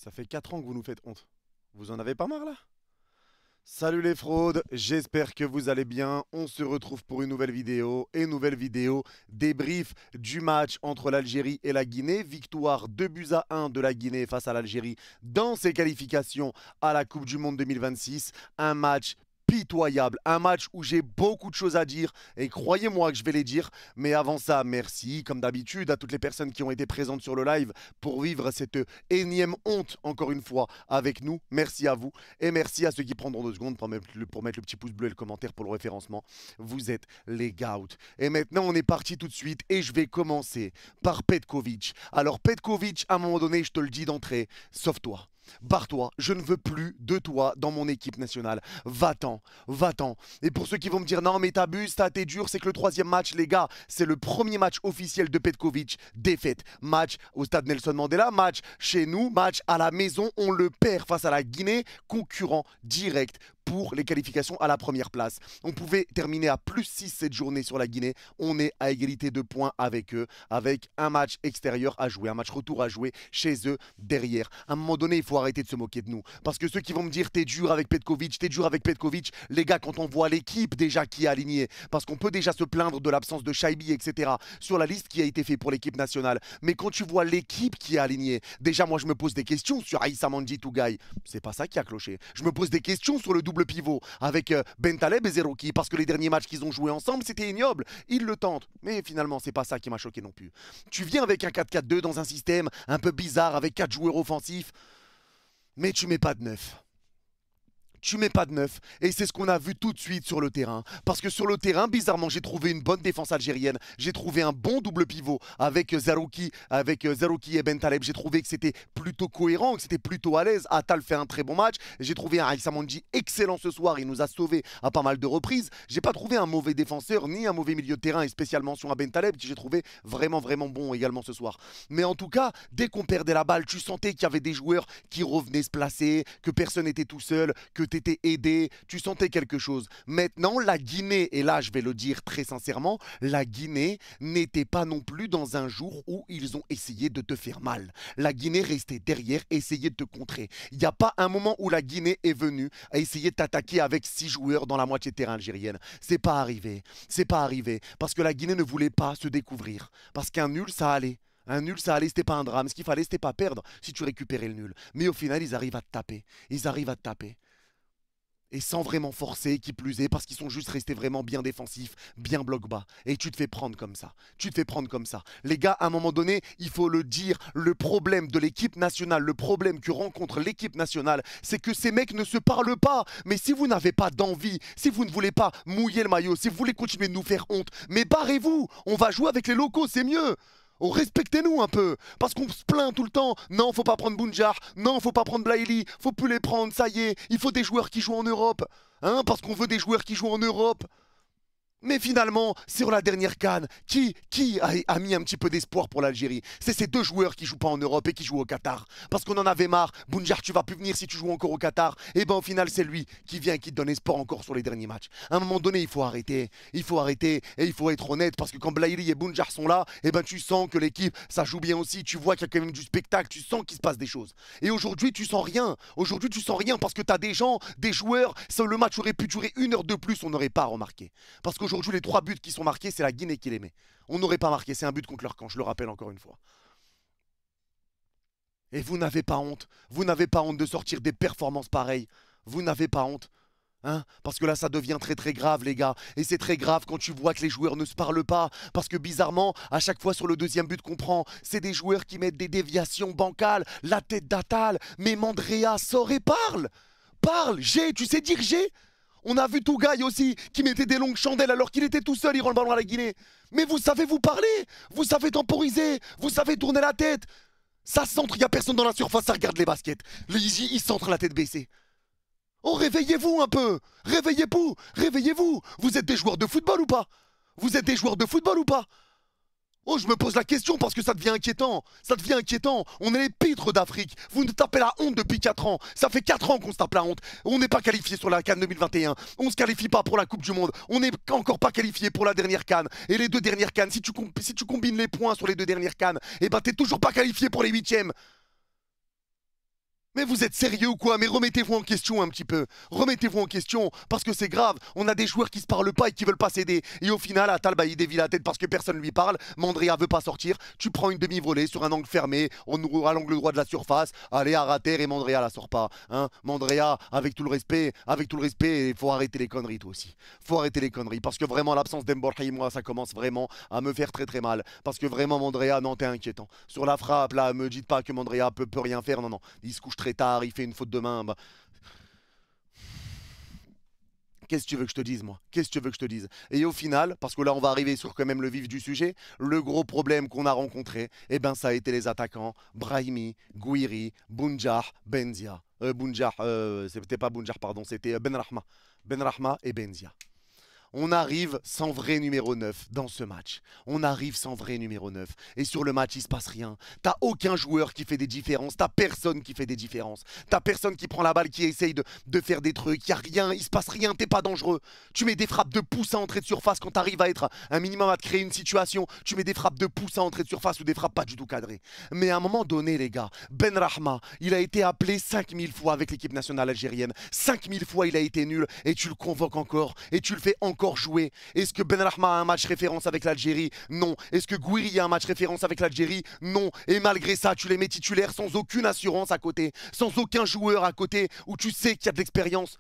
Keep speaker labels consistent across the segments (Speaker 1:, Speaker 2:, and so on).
Speaker 1: Ça fait 4 ans que vous nous faites honte. Vous en avez pas marre là? Salut les fraudes, j'espère que vous allez bien. On se retrouve pour une nouvelle vidéo. Et nouvelle vidéo débrief du match entre l'Algérie et la Guinée. Victoire 2 buts à 1 de la Guinée face à l'Algérie dans ses qualifications à la Coupe du Monde 2026. Un match pitoyable, un match où j'ai beaucoup de choses à dire et croyez-moi que je vais les dire. Mais avant ça, merci comme d'habitude à toutes les personnes qui ont été présentes sur le live pour vivre cette énième honte encore une fois avec nous. Merci à vous et merci à ceux qui prendront 2 secondes pour mettre le petit pouce bleu et le commentaire pour le référencement. Vous êtes les goûts. Et maintenant on est parti tout de suite et je vais commencer par Petkovic. Alors Petkovic, à un moment donné, je te le dis d'entrée, sauve-toi. Barre-toi, je ne veux plus de toi dans mon équipe nationale. Va-t'en, va-t'en. Et pour ceux qui vont me dire non mais t'abuses, t'es dur, c'est que le 3e match, les gars, c'est le premier match officiel de Petkovic. Défaite, match au stade Nelson Mandela, match chez nous, match à la maison, on le perd face à la Guinée, concurrent direct pour les qualifications à la première place. On pouvait terminer à +6 cette journée sur la Guinée. On est à égalité de points avec eux, avec un match extérieur à jouer, un match retour à jouer chez eux derrière. À un moment donné, il faut arrêter de se moquer de nous. Parce que ceux qui vont me dire t'es dur avec Petkovic, t'es dur avec Petkovic, les gars, quand on voit l'équipe déjà qui est alignée, parce qu'on peut déjà se plaindre de l'absence de Shaibi, etc. sur la liste qui a été faite pour l'équipe nationale. Mais quand tu vois l'équipe qui est alignée, déjà moi je me pose des questions sur Aïssa Mandji Tougaï. C'est pas ça qui a cloché. Je me pose des questions sur le double pivot avec Bentaleb et Zerouki parce que les derniers matchs qu'ils ont joués ensemble c'était ignoble, ils le tentent mais finalement c'est pas ça qui m'a choqué non plus. Tu viens avec un 4-4-2 dans un système un peu bizarre avec 4 joueurs offensifs mais tu mets pas de neuf. Tu mets pas de neuf et c'est ce qu'on a vu tout de suite sur le terrain. Parce que sur le terrain, bizarrement, j'ai trouvé une bonne défense algérienne. J'ai trouvé un bon double pivot avec Zerouki et Bentaleb. J'ai trouvé que c'était plutôt cohérent, que c'était plutôt à l'aise. Atal fait un très bon match. J'ai trouvé un Aïssa Mandji excellent ce soir. Il nous a sauvés à pas mal de reprises. J'ai pas trouvé un mauvais défenseur ni un mauvais milieu de terrain et spécialement mention à Bentaleb qui j'ai trouvé vraiment bon également ce soir. Mais en tout cas, dès qu'on perdait la balle, tu sentais qu'il y avait des joueurs qui revenaient se placer, que personne n'était tout seul, que t'étais aidé, tu sentais quelque chose. Maintenant, la Guinée, et là je vais le dire très sincèrement, la Guinée n'était pas non plus dans un jour où ils ont essayé de te faire mal. La Guinée restait derrière, essayait de te contrer. Il n'y a pas un moment où la Guinée est venue à essayer de t'attaquer avec 6 joueurs dans la moitié de terrain algérienne. C'est pas arrivé. C'est pas arrivé. Parce que la Guinée ne voulait pas se découvrir. Parce qu'un nul, ça allait. Un nul, ça allait, c'était pas un drame. Ce qu'il fallait, c'était pas perdre si tu récupérais le nul. Mais au final, ils arrivent à te taper. Ils arrivent à te taper. Et sans vraiment forcer, qui plus est, parce qu'ils sont juste restés vraiment bien défensifs, bien bloc bas. Et tu te fais prendre comme ça. Tu te fais prendre comme ça. Les gars, à un moment donné, il faut le dire, le problème de l'équipe nationale, le problème que rencontre l'équipe nationale, c'est que ces mecs ne se parlent pas. Mais si vous n'avez pas d'envie, si vous ne voulez pas mouiller le maillot, si vous voulez continuer de nous faire honte, mais barrez-vous. On va jouer avec les locaux, c'est mieux. Oh, respectez-nous un peu, parce qu'on se plaint tout le temps. Non, faut pas prendre Bounjar, non, faut pas prendre Blaili, faut plus les prendre, ça y est. Il faut des joueurs qui jouent en Europe, hein, parce qu'on veut des joueurs qui jouent en Europe. Mais finalement, sur la dernière CAN, qui a mis un petit peu d'espoir pour l'Algérie? C'est ces 2 joueurs qui jouent pas en Europe et qui jouent au Qatar. Parce qu'on en avait marre. Bounjar, tu vas plus venir si tu joues encore au Qatar. Et ben au final, c'est lui qui vient et qui te donne espoir encore sur les derniers matchs. À un moment donné, il faut arrêter. Il faut arrêter et il faut être honnête parce que quand Blaili et Bounjar sont là, et ben tu sens que l'équipe, ça joue bien aussi. Tu vois qu'il y a quand même du spectacle. Tu sens qu'il se passe des choses. Et aujourd'hui, tu sens rien. Aujourd'hui, tu sens rien parce que tu as des gens, des joueurs. Le match aurait pu durer 1 heure de plus, on n'aurait pas remarqué. Parce qu'aujourd'hui, les 3 buts qui sont marqués, c'est la Guinée qui les met. On n'aurait pas marqué, c'est un but contre leur camp, je le rappelle encore une fois. Et vous n'avez pas honte. Vous n'avez pas honte de sortir des performances pareilles. Vous n'avez pas honte. Hein? Parce que là, ça devient très grave, les gars. Et c'est très grave quand tu vois que les joueurs ne se parlent pas. Parce que bizarrement, à chaque fois sur le 2e but qu'on prend, c'est des joueurs qui mettent des déviations bancales. La tête d'Atal. Mais Mandrea sort et parle. Parle, tu sais dire j'ai. On a vu Tougaï aussi, qui mettait des longues chandelles alors qu'il était tout seul, il rend le ballon à la Guinée. Mais vous savez vous parler, vous savez temporiser, vous savez tourner la tête. Ça centre, il n'y a personne dans la surface, ça regarde les baskets. Il centre la tête baissée. Oh, réveillez-vous un peu, réveillez-vous, réveillez-vous. Vous êtes des joueurs de football ou pas? Vous êtes des joueurs de football ou pas? Oh, je me pose la question parce que ça devient inquiétant. Ça devient inquiétant. On est les pitres d'Afrique. Vous nous tapez la honte depuis 4 ans. Ça fait 4 ans qu'on se tape la honte. On n'est pas qualifié sur la CAN 2021. On ne se qualifie pas pour la Coupe du Monde. On n'est encore pas qualifié pour la dernière CAN. Et les 2 dernières CAN, si tu combines les points sur les 2 dernières CAN, eh ben t'es toujours pas qualifié pour les 8e. Mais vous êtes sérieux ou quoi? Mais remettez-vous en question un petit peu. Remettez-vous en question, parce que c'est grave. On a des joueurs qui se parlent pas et qui veulent pas s'aider. Et au final, Atal, bah, il dévie la tête parce que personne lui parle. Mandrea veut pas sortir. Tu prends une demi-volée sur un angle fermé, à l'angle droit de la surface. Allez, à terre et Mandrea la sort pas. Hein, Mandrea, avec tout le respect, il faut arrêter les conneries, toi aussi. Faut arrêter les conneries, parce que vraiment, l'absence d'Emborhi, moi, ça commence vraiment à me faire très très mal. Parce que vraiment, Mandrea, non, t'es inquiétant. Sur la frappe, là, me dites pas que Mandrea peut rien faire. Non, non. Il se couche très tard, il fait une faute de main. Bah. Qu'est-ce que tu veux que je te dise, moi? Qu'est-ce que tu veux que je te dise? Et au final, parce que là, on va arriver sur quand même le vif du sujet, le gros problème qu'on a rencontré, eh ben, ça a été les attaquants Brahimi, Gouiri, Bounjah, Benzia. Bounjah, c'était pas Bounjah, pardon, c'était Benrahma. Benrahma et Benzia. On arrive sans vrai numéro 9 dans ce match. On arrive sans vrai numéro 9. Et sur le match, il se passe rien. T'as aucun joueur qui fait des différences. T'as personne qui fait des différences. T'as personne qui prend la balle, qui essaye de faire des trucs. Y a rien, il se passe rien, t'es pas dangereux. Tu mets des frappes de pouce à entrée de surface quand t'arrives à être un minimum à te créer une situation. Tu mets des frappes de pouce à entrée de surface ou des frappes pas du tout cadrées. Mais à un moment donné, les gars, Benrahma, il a été appelé 5000 fois avec l'équipe nationale algérienne. 5000 fois, il a été nul. Et tu le convoques encore. Et tu le fais encore jouer. Est-ce que Benrahma a un match référence avec l'Algérie? Non. Est-ce que Gouiri a un match référence avec l'Algérie? Non. Et malgré ça, tu les mets titulaires sans aucune assurance à côté, sans aucun joueur à côté où tu sais qu'il y a de l'expérience.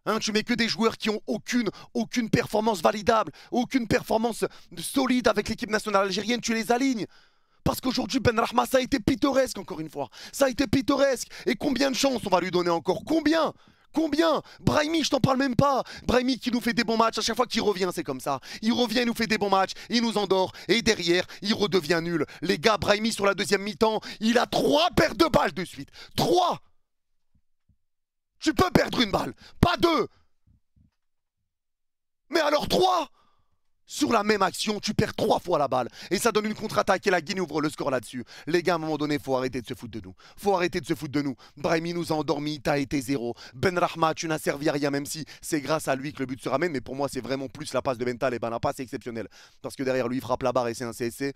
Speaker 1: Hein, tu mets que des joueurs qui ont aucune performance validable, aucune performance solide avec l'équipe nationale algérienne, tu les alignes. Parce qu'aujourd'hui, Benrahma, ça a été pittoresque encore une fois. Ça a été pittoresque. Et combien de chances on va lui donner encore? Combien? Combien? Brahimi, je t'en parle même pas. Brahimi qui nous fait des bons matchs, à chaque fois qu'il revient, c'est comme ça. Il revient, il nous fait des bons matchs, il nous endort, et derrière, il redevient nul. Les gars, Brahimi sur la deuxième mi-temps, il a 3 pertes de balles de suite. 3. Tu peux perdre une balle, pas 2. Mais alors 3. Sur la même action, tu perds 3 fois la balle. Et ça donne une contre-attaque et la Guinée ouvre le score là-dessus. Les gars, à un moment donné, faut arrêter de se foutre de nous. Faut arrêter de se foutre de nous. Brahimi nous a endormis, t'as été 0. Benrahma, tu n'as servi à rien, même si c'est grâce à lui que le but se ramène. Mais pour moi, c'est vraiment plus la passe de Bental. Et ben la passe est exceptionnelle. Parce que derrière lui, il frappe la barre et c'est un CSC.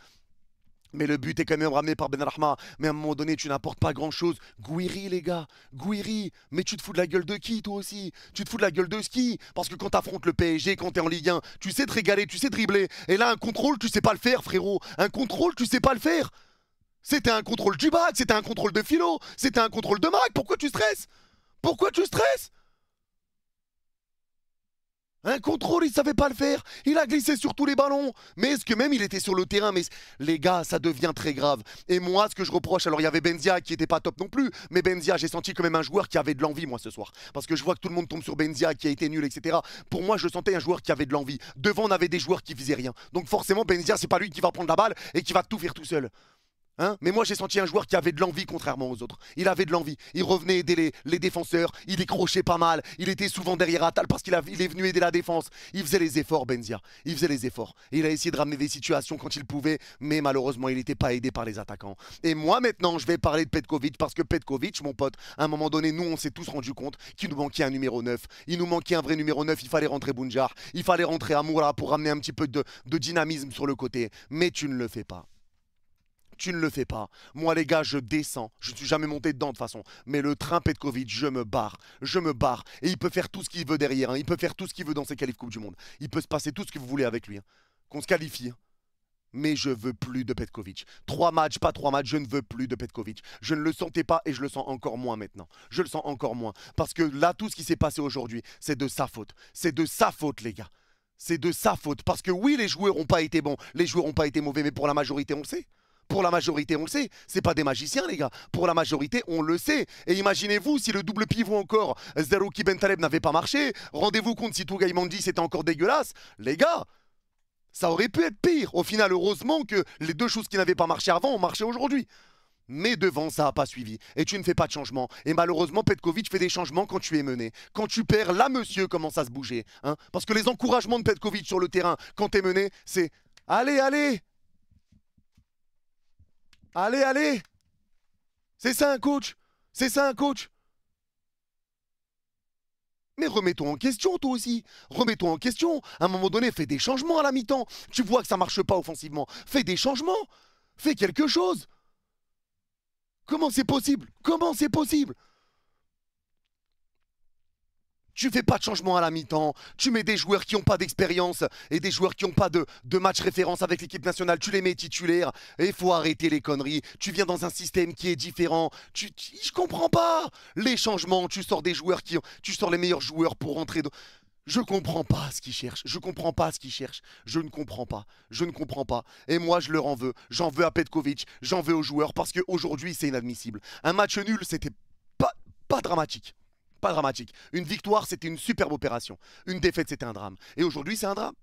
Speaker 1: Mais le but est quand même ramené par Benrahma. Mais à un moment donné, tu n'apportes pas grand-chose. Gouiri, les gars. Gouiri. Mais tu te fous de la gueule de qui, toi aussi? Tu te fous de la gueule de ski? Parce que quand t'affrontes le PSG, quand t'es en Ligue 1, tu sais te régaler, tu sais dribbler. Et là, un contrôle, tu sais pas le faire, frérot. Un contrôle, tu sais pas le faire. C'était un contrôle du bac, c'était un contrôle de philo, c'était un contrôle de Mac. Pourquoi tu stresses? Pourquoi tu stresses? Un contrôle, il savait pas le faire. Il a glissé sur tous les ballons. Mais est-ce que même il était sur le terrain? Mais les gars, ça devient très grave. Et moi, ce que je reproche, alors il y avait Benzia qui était pas top non plus. Mais Benzia, j'ai senti quand même un joueur qui avait de l'envie, moi, ce soir. Parce que je vois que tout le monde tombe sur Benzia qui a été nul, etc. Pour moi, je sentais un joueur qui avait de l'envie. Devant, on avait des joueurs qui faisaient rien. Donc forcément, Benzia, c'est pas lui qui va prendre la balle et qui va tout faire tout seul. Hein, mais moi j'ai senti un joueur qui avait de l'envie contrairement aux autres. Il avait de l'envie. Il revenait aider les défenseurs. Il décrochait pas mal. Il était souvent derrière Atal parce qu'il est venu aider la défense. Il faisait les efforts, Benzia. Il faisait les efforts. Et il a essayé de ramener des situations quand il pouvait. Mais malheureusement, il n'était pas aidé par les attaquants. Et moi maintenant, je vais parler de Petkovic parce que Petkovic, mon pote, à un moment donné, nous on s'est tous rendu compte qu'il nous manquait un numéro 9. Il nous manquait un vrai numéro 9. Il fallait rentrer Bounjah. Il fallait rentrer Amoura pour ramener un petit peu de dynamisme sur le côté. Mais tu ne le fais pas. Tu ne le fais pas. Moi, les gars, je descends. Je ne suis jamais monté dedans de toute façon. Mais le train Petkovic, je me barre. Je me barre. Et il peut faire tout ce qu'il veut derrière. Hein. Il peut faire tout ce qu'il veut dans ses qualifs Coupe du Monde. Il peut se passer tout ce que vous voulez avec lui. Hein. Qu'on se qualifie. Hein. Mais je veux plus de Petkovic. 3 matchs, pas 3 matchs, je ne veux plus de Petkovic. Je ne le sentais pas et je le sens encore moins maintenant. Je le sens encore moins. Parce que là, tout ce qui s'est passé aujourd'hui, c'est de sa faute. C'est de sa faute, les gars. C'est de sa faute. Parce que oui, les joueurs n'ont pas été bons. Les joueurs n'ont pas été mauvais. Mais pour la majorité, on le sait. Pour la majorité, on le sait. C'est pas des magiciens, les gars. Pour la majorité, on le sait. Et imaginez-vous si le double pivot encore, Zerouki Bentaleb n'avait pas marché. Rendez-vous compte si Touga Imandi c'était encore dégueulasse. Les gars, ça aurait pu être pire. Au final, heureusement que les 2 choses qui n'avaient pas marché avant ont marché aujourd'hui. Mais devant, ça n'a pas suivi. Et tu ne fais pas de changement. Et malheureusement, Petkovic fait des changements quand tu es mené. Quand tu perds, là, monsieur commence à se bouger. Hein, parce que les encouragements de Petkovic sur le terrain, quand tu es mené, c'est « Allez, allez !» Allez, allez! C'est ça un coach! C'est ça un coach! Mais remets-toi en question, toi aussi. Remets-toi en question. À un moment donné, fais des changements à la mi-temps. Tu vois que ça marche pas offensivement. Fais des changements. Fais quelque chose. Comment c'est possible? Comment c'est possible? Tu fais pas de changement à la mi-temps. Tu mets des joueurs qui n'ont pas d'expérience et des joueurs qui n'ont pas de match référence avec l'équipe nationale. Tu les mets titulaires. Et il faut arrêter les conneries. Tu viens dans un système qui est différent. Je comprends pas. Les changements, tu sors des joueurs tu sors les meilleurs joueurs pour rentrer dans... Je comprends pas ce qu'ils cherchent. Je comprends pas ce qu'ils cherchent. Je ne comprends pas. Je ne comprends pas. Et moi, je leur en veux. J'en veux à Petkovic. J'en veux aux joueurs parce qu'aujourd'hui, c'est inadmissible. Un match nul, c'était pas dramatique. Pas dramatique. Une victoire, c'était une superbe opération. Une défaite, c'était un drame. Et aujourd'hui, c'est un drame.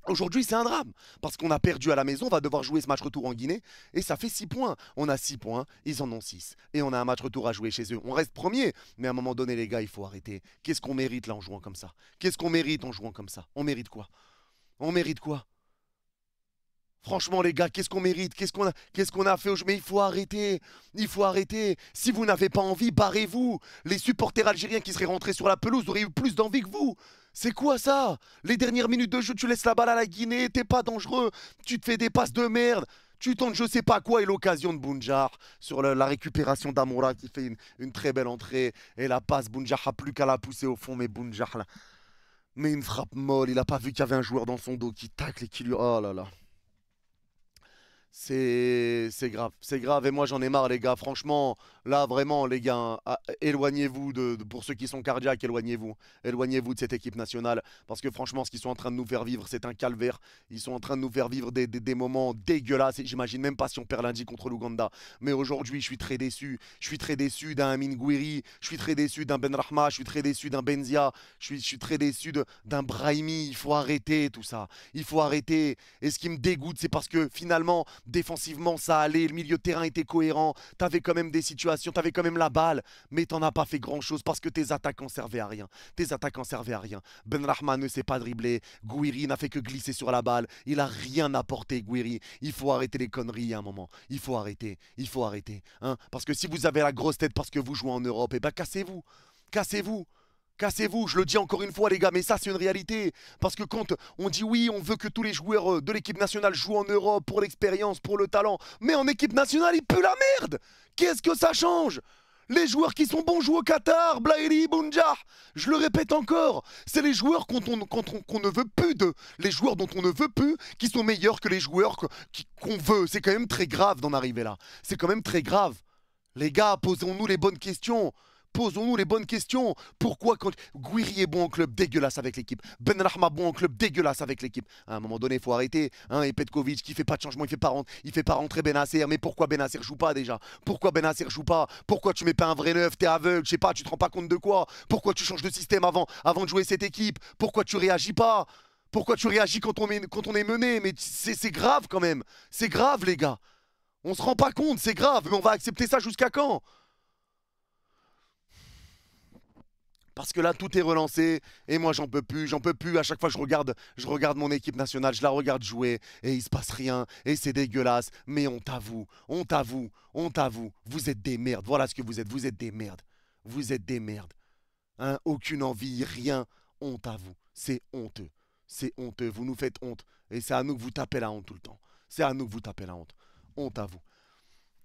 Speaker 1: Aujourd'hui, c'est un drame. Parce qu'on a perdu à la maison, on va devoir jouer ce match retour en Guinée. Et ça fait 6 points. On a 6 points, ils en ont 6. Et on a un match retour à jouer chez eux. On reste premier. Mais à un moment donné, les gars, il faut arrêter. Qu'est-ce qu'on mérite là en jouant comme ça? Qu'est-ce qu'on mérite en jouant comme ça? On mérite quoi? On mérite quoi? Franchement, les gars, qu'est-ce qu'on mérite? Qu'est-ce qu'on a fait aujourd'hui? Mais il faut arrêter. Il faut arrêter. Si vous n'avez pas envie, barrez-vous. Les supporters algériens qui seraient rentrés sur la pelouse auraient eu plus d'envie que vous. C'est quoi ça? Les dernières minutes de jeu, tu laisses la balle à la Guinée, t'es pas dangereux. Tu te fais des passes de merde. Tu tentes je sais pas quoi et l'occasion de Bounjar sur la récupération d'Amoura qui fait une très belle entrée. Et la passe, Bounjar a plus qu'à la pousser au fond, mais Bounjar là. Mais une frappe molle, il a pas vu qu'il y avait un joueur dans son dos qui tacle et qui lui... Oh là là. C'est grave, c'est grave. Et moi, j'en ai marre, les gars. Franchement, là, vraiment, les gars, hein, éloignez-vous pour ceux qui sont cardiaques, éloignez-vous. Éloignez-vous de cette équipe nationale. Parce que franchement, ce qu'ils sont en train de nous faire vivre, c'est un calvaire. Ils sont en train de nous faire vivre des moments dégueulasses. Et j'imagine même pas si on perd lundi contre l'Ouganda. Mais aujourd'hui, je suis très déçu. Je suis très déçu d'un Amin Gouiri. Je suis très déçu d'un Ben Rahma. Je suis très déçu d'un Benzia. Je suis très déçu d'un Brahimi. Il faut arrêter tout ça. Il faut arrêter. Et ce qui me dégoûte, c'est parce que finalement, défensivement, ça allait, le milieu de terrain était cohérent, t'avais quand même des situations, t'avais quand même la balle, mais t'en as pas fait grand-chose parce que tes attaquants servaient à rien. Tes attaquants servaient à rien. Ben Rahman ne s'est pas dribblé, Gouiri n'a fait que glisser sur la balle, il a rien apporté, Gouiri. Il faut arrêter les conneries à un moment. Il faut arrêter, il faut arrêter. Hein, parce que si vous avez la grosse tête parce que vous jouez en Europe, eh ben cassez-vous. Cassez-vous. Cassez-vous, je le dis encore une fois les gars, mais ça c'est une réalité. Parce que quand on dit oui, on veut que tous les joueurs de l'équipe nationale jouent en Europe pour l'expérience, pour le talent, mais en équipe nationale, ils puent la merde. Qu'est-ce que ça change? Les joueurs qui sont bons jouent au Qatar, Blairi, Bounjah. Je le répète encore, c'est les joueurs qu'on ne veut plus de, les joueurs dont on ne veut plus, qui sont meilleurs que les joueurs qu'on veut. C'est quand même très grave d'en arriver là. C'est quand même très grave. Les gars, posons-nous les bonnes questions. Posons-nous les bonnes questions. Pourquoi quand Gouiri est bon en club, dégueulasse avec l'équipe. Ben Rahma bon en club, dégueulasse avec l'équipe. À un moment donné, il faut arrêter. Hein, et Petkovic qui fait pas de changement, il fait pas rentrer Benasser. Mais pourquoi Benasser joue pas déjà? Pourquoi Benasser joue pas? Pourquoi tu mets pas un vrai neuf? T'es aveugle, je sais pas, tu te rends pas compte de quoi? Pourquoi tu changes de système avant de jouer cette équipe? Pourquoi tu réagis pas? Pourquoi tu réagis quand on est mené? Mais c'est grave quand même. C'est grave les gars. On se rend pas compte, c'est grave. Mais on va accepter ça jusqu'à quand? Parce que là, tout est relancé et moi, j'en peux plus, j'en peux plus. À chaque fois, je regarde mon équipe nationale, je la regarde jouer et il se passe rien et c'est dégueulasse. Mais honte à vous, honte à vous, honte à vous. Vous êtes des merdes. Voilà ce que vous êtes des merdes. Vous êtes des merdes. Hein, aucune envie, rien. Honte à vous. C'est honteux. C'est honteux. Vous nous faites honte. Et c'est à nous que vous tapez la honte tout le temps. C'est à nous que vous tapez la honte. Honte à vous.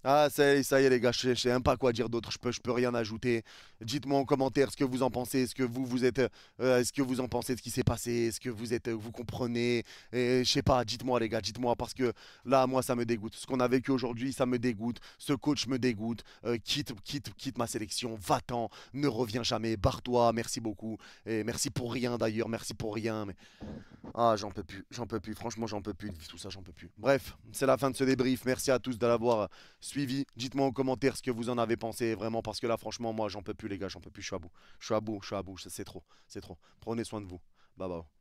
Speaker 1: Ah, ça y est, les gars, je sais même pas quoi dire d'autre, je peux rien ajouter. Dites-moi en commentaire ce que vous en pensez, est-ce que vous êtes, est-ce que vous en pensez de ce qui s'est passé, est-ce que vous êtes, vous comprenez, et je sais pas, dites-moi les gars, dites-moi, parce que là, moi, ça me dégoûte. Ce qu'on a vécu aujourd'hui, ça me dégoûte, ce coach me dégoûte, quitte ma sélection, va-t'en, ne reviens jamais, barre-toi, merci beaucoup, et merci pour rien d'ailleurs, merci pour rien, mais... Ah, j'en peux plus, franchement, j'en peux plus de vivre tout ça, j'en peux plus. Bref, c'est la fin de ce débrief, merci à tous de l'avoir suivi. Dites-moi en commentaire ce que vous en avez pensé, vraiment, parce que là, franchement, moi, j'en peux plus, les gars, j'en peux plus, je suis à bout. Je suis à bout, c'est trop, c'est trop. Prenez soin de vous. Bye bye.